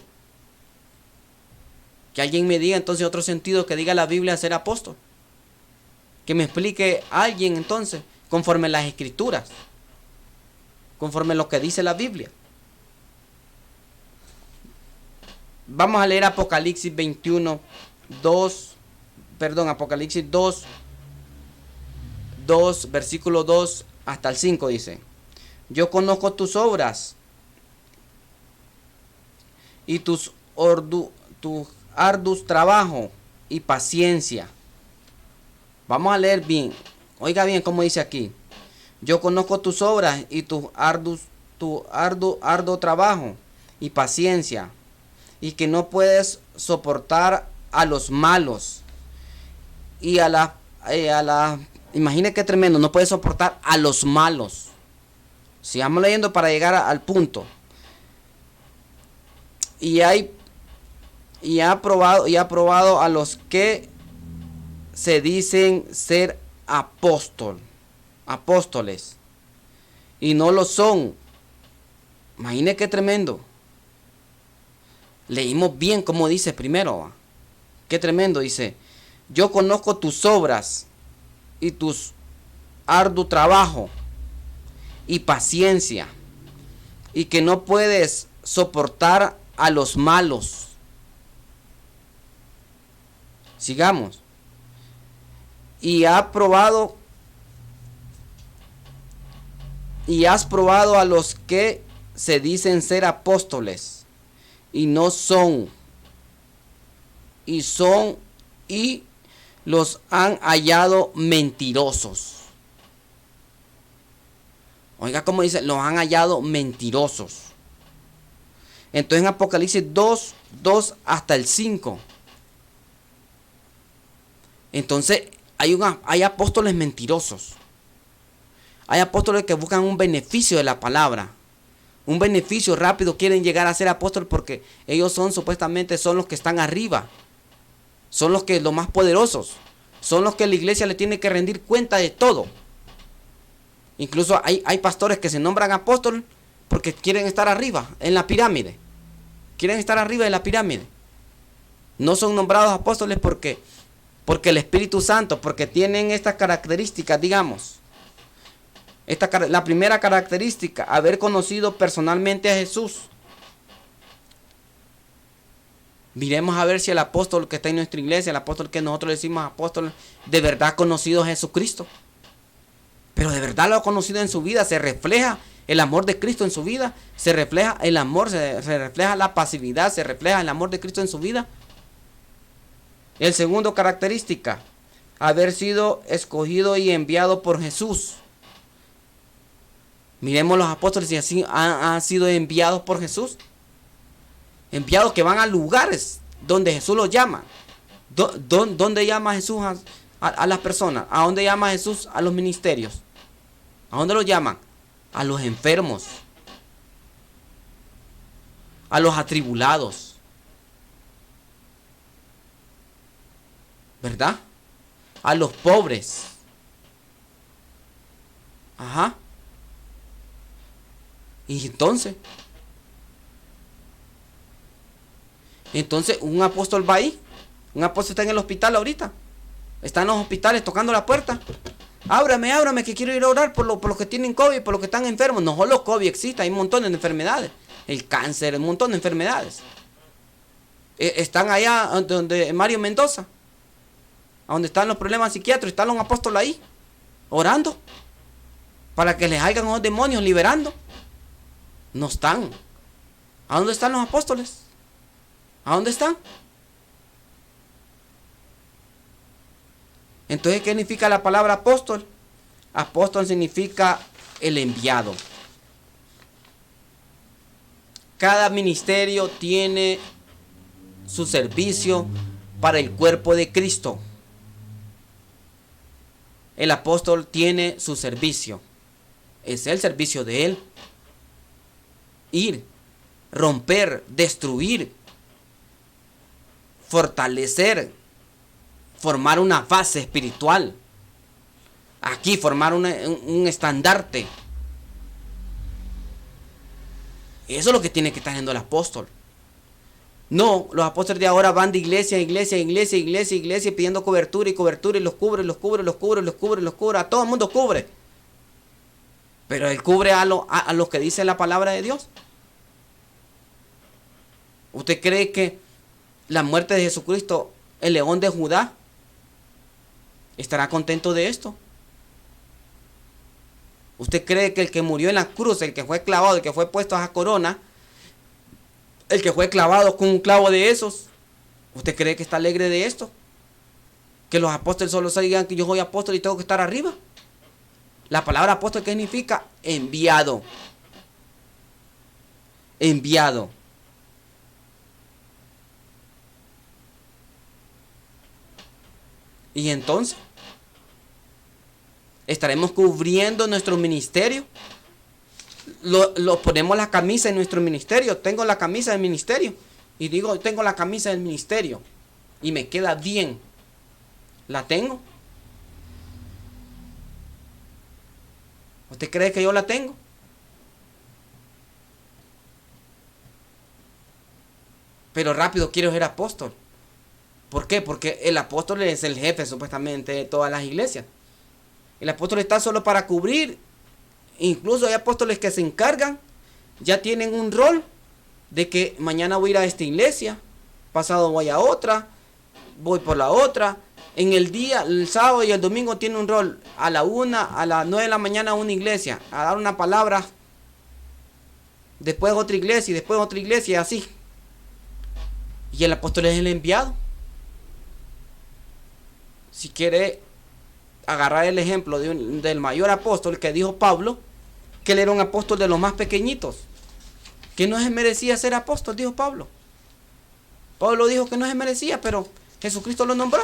Que alguien me diga entonces otro sentido que diga la Biblia ser apóstol. Que me explique alguien entonces, conforme las escrituras, conforme lo que dice la Biblia. Vamos a leer Apocalipsis 2, versículo 2 hasta el 5 dice: yo conozco tus obras y tu arduo trabajo y paciencia. Vamos a leer bien. Oiga bien cómo dice aquí. Yo conozco tus obras y tu arduo trabajo y paciencia, y que no puedes soportar a los malos y a la imagine qué tremendo, no puedes soportar a los malos. Sigamos leyendo para llegar al punto. Y ha probado a los que se dicen ser apóstoles y no lo son. Imagine qué tremendo. Leímos bien como dice primero. Qué tremendo, dice: yo conozco tus obras y tus arduo trabajo y paciencia, y que no puedes soportar a los malos. Sigamos. Y has probado a los que se dicen ser apóstoles y no son, y los han hallado mentirosos. Oiga cómo dice, los han hallado mentirosos. Entonces en Apocalipsis 2 hasta el 5. Entonces hay apóstoles mentirosos. Hay apóstoles que buscan un beneficio de la palabra. Un beneficio rápido, quieren llegar a ser apóstoles porque ellos supuestamente son los que están arriba. Son los más poderosos. Son los que la iglesia le tiene que rendir cuenta de todo. Incluso hay pastores que se nombran apóstoles porque quieren estar arriba, en la pirámide. Quieren estar arriba de la pirámide. No son nombrados apóstoles porque el Espíritu Santo, porque tienen estas características, digamos. La primera característica, haber conocido personalmente a Jesús. Miremos a ver si el apóstol que está en nuestra iglesia, el apóstol que nosotros decimos apóstol, de verdad ha conocido a Jesucristo. Pero de verdad lo ha conocido en su vida, se refleja el amor de Cristo en su vida, se refleja el amor, se refleja la pasividad, se refleja el amor de Cristo en su vida. El segundo característica, haber sido escogido y enviado por Jesús. Miremos los apóstoles si así han sido enviados por Jesús. Enviados que van a lugares donde Jesús los llama. ¿Dónde llama Jesús a las personas? ¿A dónde llama Jesús a los ministerios? ¿A dónde los llaman? A los enfermos, a los atribulados, ¿verdad? A los pobres. Ajá. Y entonces un apóstol va ahí. Un apóstol está en el hospital ahorita. Está en los hospitales tocando la puerta. Ábrame, que quiero ir a orar por los que tienen COVID, por los que están enfermos. No solo COVID existe, hay un montón de enfermedades. El cáncer, un montón de enfermedades. Están allá donde Mario Mendoza, a donde están los problemas psiquiátricos, están los apóstoles ahí, orando, para que les hagan los demonios, liberando. No están. ¿A dónde están los apóstoles? ¿A dónde están? Entonces, ¿qué significa la palabra apóstol? Apóstol significa el enviado. Cada ministerio tiene su servicio para el cuerpo de Cristo. El apóstol tiene su servicio. Es el servicio de él. Ir, romper, destruir, fortalecer, formar una base espiritual. Aquí formar un estandarte. Eso es lo que tiene que estar haciendo el apóstol. No, los apóstoles de ahora van de iglesia a iglesia, iglesia, iglesia, iglesia, pidiendo cobertura y cobertura, y los cubre, los cubre, los cubre, los cubre, los cubre, a todo el mundo cubre. Pero él cubre a lo que dice la palabra de Dios. ¿Usted cree que la muerte de Jesucristo, el león de Judá, estará contento de esto? ¿Usted cree que el que murió en la cruz, el que fue clavado, el que fue puesto a esa corona, el que fue clavado con un clavo de esos, ¿usted cree que está alegre de esto? Que los apóstoles solo se digan que yo soy apóstol y tengo que estar arriba. La palabra apóstol, ¿qué significa? Enviado. Enviado. Y entonces, ¿estaremos cubriendo nuestro ministerio? Lo ponemos la camisa en nuestro ministerio. Tengo la camisa del ministerio. Y digo, tengo la camisa del ministerio. Y me queda bien. ¿La tengo? ¿Usted cree que yo la tengo? Pero rápido quiero ser apóstol. ¿Por qué? Porque el apóstol es el jefe supuestamente de todas las iglesias. El apóstol está solo para cubrir. Incluso hay apóstoles que se encargan, ya tienen un rol de que mañana voy a ir a esta iglesia, pasado voy a otra, voy por la otra. En el día, el sábado y el domingo tiene un rol. A la 1, a las 9 de la mañana a una iglesia, a dar una palabra. Después otra iglesia y después otra iglesia y así. Y el apóstol es el enviado. Si quiere agarrar el ejemplo del mayor apóstol que dijo Pablo, que él era un apóstol de los más pequeñitos, que no se merecía ser apóstol, dijo Pablo. Pablo dijo que no se merecía, pero Jesucristo lo nombró.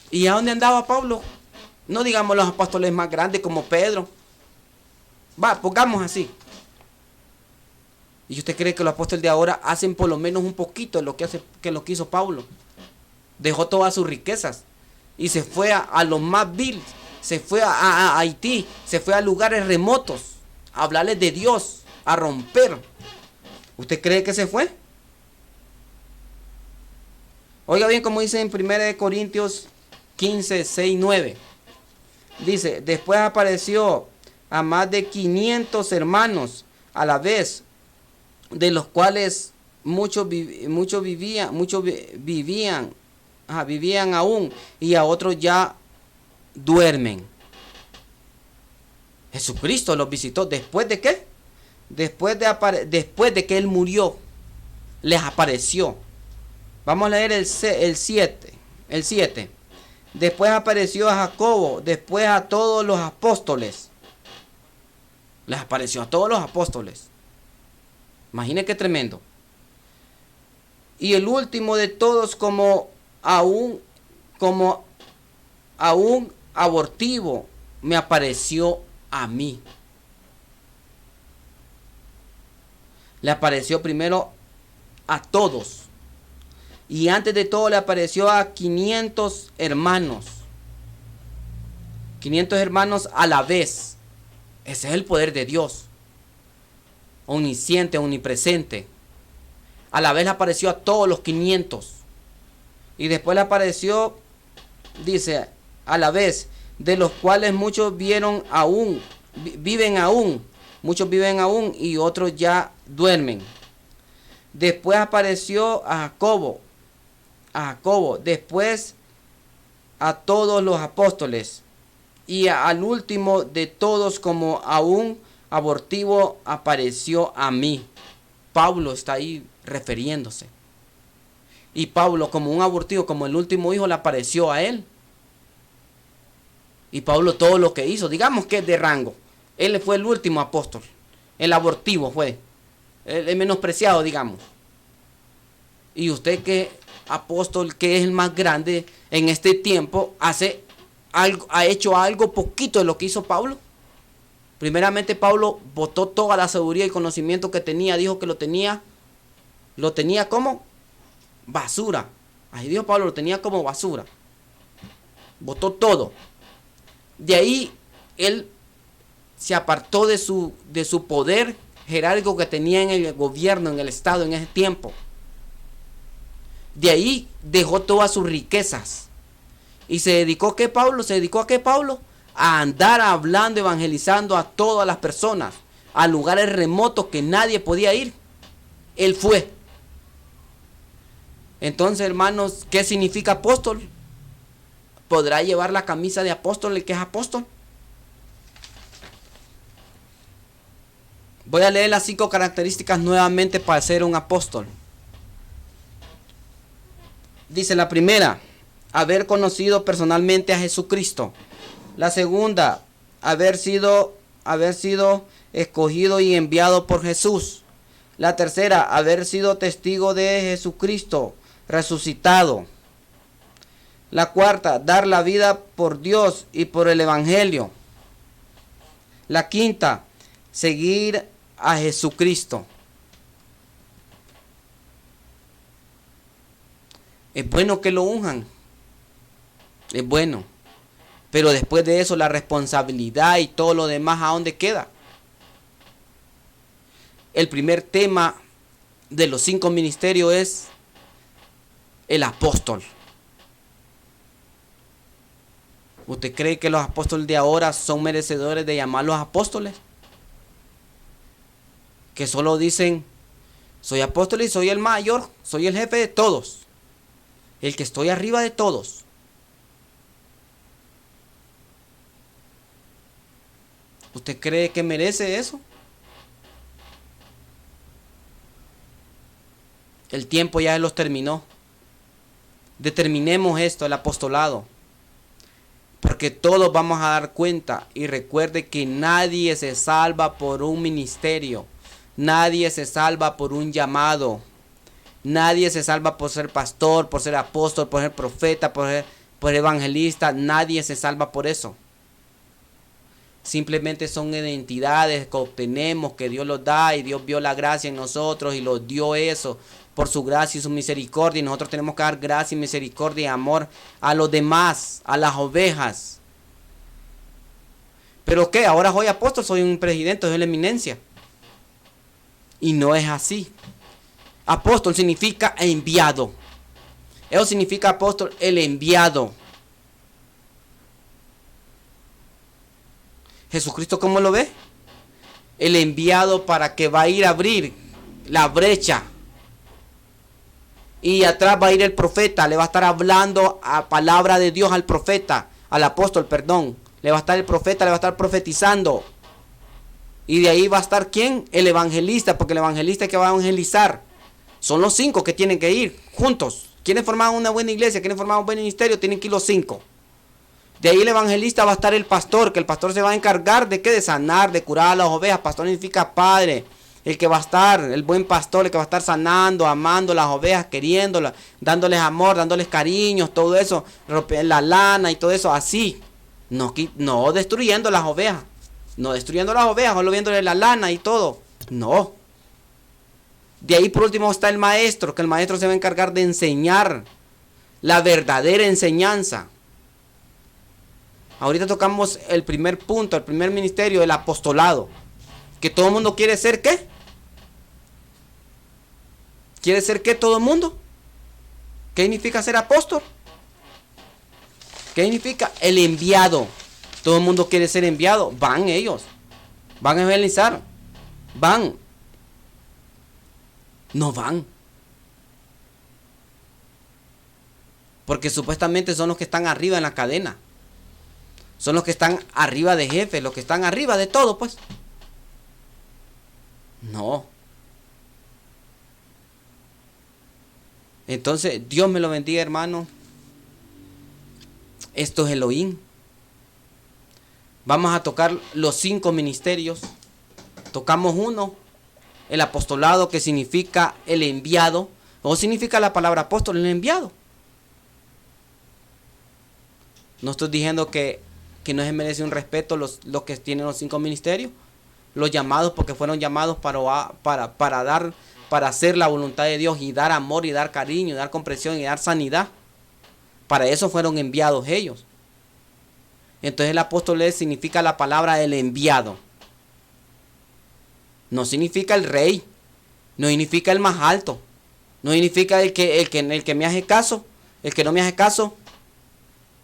¿Y a dónde andaba Pablo? No digamos los apóstoles más grandes como Pedro. Pongamos así. ¿Y usted cree que los apóstoles de ahora hacen por lo menos un poquito de lo que hizo Pablo? Dejó todas sus riquezas y se fue a los más viles, se fue a Haití, se fue a lugares remotos a hablarles de Dios, a romper. ¿Usted cree que se fue? Oiga bien como dice en 1 Corintios 15, 6, 9. Dice, después apareció a más de 500 hermanos a la vez, de los cuales muchos vivían aún, y a otros ya duermen. Jesucristo los visitó. ¿Después de qué? Después de que Él murió, les apareció. Vamos a leer el 7. El 7. Después apareció a Jacobo, después a todos los apóstoles. Les apareció a todos los apóstoles. Imagine qué tremendo. Y el último de todos como aún abortivo me apareció a mí. Le apareció primero a todos. Y antes de todo le apareció a 500 hermanos. 500 hermanos a la vez. Ese es el poder de Dios. Omnisciente, omnipresente. A la vez le apareció a todos los 500. Y después le apareció, dice, a la vez, de los cuales muchos viven aún. Muchos viven aún y otros ya duermen. Después apareció a Jacobo. Después a todos los apóstoles. Y al último de todos como aún abortivo apareció a mí. Pablo está ahí refiriéndose. Y Pablo como un abortivo, como el último hijo, le apareció a él. Y Pablo todo lo que hizo, digamos que es de rango. Él fue el último apóstol. El abortivo fue. El menospreciado, digamos. Y usted que apóstol, que es el más grande en este tiempo, ha hecho algo poquito de lo que hizo Pablo. Primeramente Pablo botó toda la sabiduría y conocimiento que tenía. Dijo que lo tenía como basura. Ay, Dios, Pablo lo tenía como basura. Botó todo. De ahí él se apartó de su poder jerárquico que tenía en el gobierno, en el estado en ese tiempo. De ahí dejó todas sus riquezas. Y se dedicó ¿a qué, Pablo? Se dedicó ¿a qué, Pablo? A andar hablando, evangelizando a todas las personas, a lugares remotos que nadie podía ir. Él fue. Entonces, hermanos, ¿qué significa apóstol? ¿Podrá llevar la camisa de apóstol el que es apóstol? Voy a leer las 5 características nuevamente para ser un apóstol. Dice la primera, haber conocido personalmente a Jesucristo. La segunda, haber sido escogido y enviado por Jesús. La tercera, haber sido testigo de Jesucristo resucitado. La cuarta, dar la vida por Dios y por el Evangelio. La quinta, seguir a Jesucristo. Es bueno que lo unjan. Es bueno. Pero después de eso la responsabilidad y todo lo demás, ¿a dónde queda? El primer tema de los 5 ministerios es el apóstol. ¿Usted cree que los apóstoles de ahora son merecedores de llamarlos apóstoles? Que solo dicen, soy apóstol y soy el mayor, soy el jefe de todos, el que estoy arriba de todos. ¿Usted cree que merece eso? El tiempo ya los terminó. Determinemos esto, el apostolado. Porque todos vamos a dar cuenta. Y recuerde que nadie se salva por un ministerio. Nadie se salva por un llamado. Nadie se salva por ser pastor, por ser apóstol, por ser profeta, por ser evangelista. Nadie se salva por eso. Simplemente son identidades que obtenemos, que Dios los da, y Dios vio la gracia en nosotros y los dio eso por su gracia y su misericordia, y nosotros tenemos que dar gracia y misericordia y amor a los demás, a las ovejas. ¿Pero qué? Ahora soy apóstol, soy un presidente, soy la eminencia. Y no es así. Apóstol significa enviado. Eso significa apóstol, el enviado. Jesucristo, ¿cómo lo ve? El enviado para que va a ir a abrir la brecha. Y atrás va a ir el profeta, le va a estar hablando a palabra de Dios al profeta, al apóstol, perdón. Le va a estar el profeta, le va a estar profetizando. Y de ahí va a estar ¿quién? El evangelista, porque el evangelista que va a evangelizar. Son los 5 que tienen que ir juntos. ¿Quieren formar una buena iglesia? ¿Quieren formar un buen ministerio? Tienen que ir los 5. De ahí el evangelista va a estar el pastor, que el pastor se va a encargar de qué, de sanar, de curar a las ovejas. Pastor significa padre. El que va a estar, el buen pastor, el que va a estar sanando, amando las ovejas, queriéndolas, dándoles amor, dándoles cariños, todo eso, la lana y todo eso, así. No destruyendo las ovejas. No destruyendo las ovejas, solo viéndole la lana y todo. No. De ahí por último está el maestro, que el maestro se va a encargar de enseñar la verdadera enseñanza. Ahorita tocamos el primer punto, el primer ministerio, el apostolado. Que todo el mundo quiere ser ¿qué? ¿Quiere ser qué todo el mundo? ¿Qué significa ser apóstol? ¿Qué significa? El enviado. Todo el mundo quiere ser enviado. Van ellos. Van a evangelizar. Van. No van. Porque supuestamente son los que están arriba en la cadena. Son los que están arriba de jefe, los que están arriba de todo, pues. No. Entonces, Dios me lo bendiga, hermano. Esto es Elohim. Vamos a tocar los 5 ministerios. Tocamos uno, el apostolado, que significa el enviado. O significa la palabra apóstol, el enviado. No estoy diciendo que no se merece un respeto los que tienen los 5 ministerios. Los llamados, porque fueron llamados para dar para hacer la voluntad de Dios y dar amor y dar cariño y dar comprensión y dar sanidad. Para eso fueron enviados ellos. Entonces el apóstol significa la palabra el enviado. No significa el rey, no significa el más alto, no significa el que me hace caso, el que no me hace caso.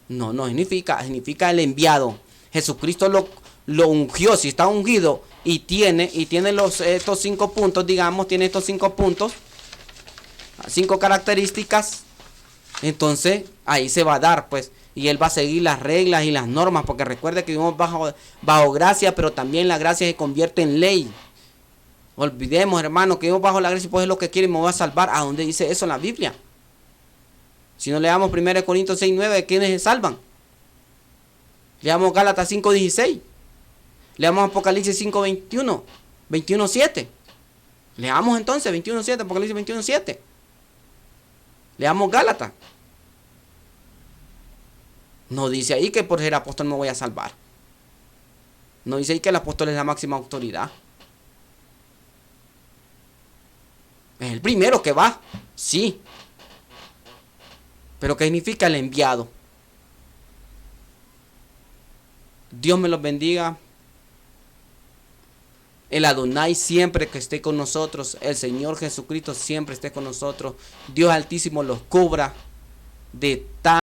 No significa el enviado. Jesucristo lo ungió. Si está ungido y tiene estos 5 puntos, digamos, tiene estos 5 puntos, 5 características, entonces ahí se va a dar, pues, y él va a seguir las reglas y las normas, porque recuerde que vivimos bajo gracia, pero también la gracia se convierte en ley. Olvidemos, hermano, que vivimos bajo la gracia y pues es lo que quiere y me voy a salvar. ¿A dónde dice eso en la Biblia? Si no leamos 1 Corintios 6:9, ¿quiénes se salvan? Leamos Gálatas 5:16. Leamos Apocalipsis 5:21. 21:7. Leamos entonces 21:7, Apocalipsis 21:7. Leamos Gálatas. No dice ahí que por ser apóstol me voy a salvar. No dice ahí que el apóstol es la máxima autoridad. Es el primero que va, sí. Pero ¿qué significa el enviado? Dios me los bendiga. El Adonai siempre que esté con nosotros. El Señor Jesucristo siempre esté con nosotros. Dios Altísimo los cubra de tal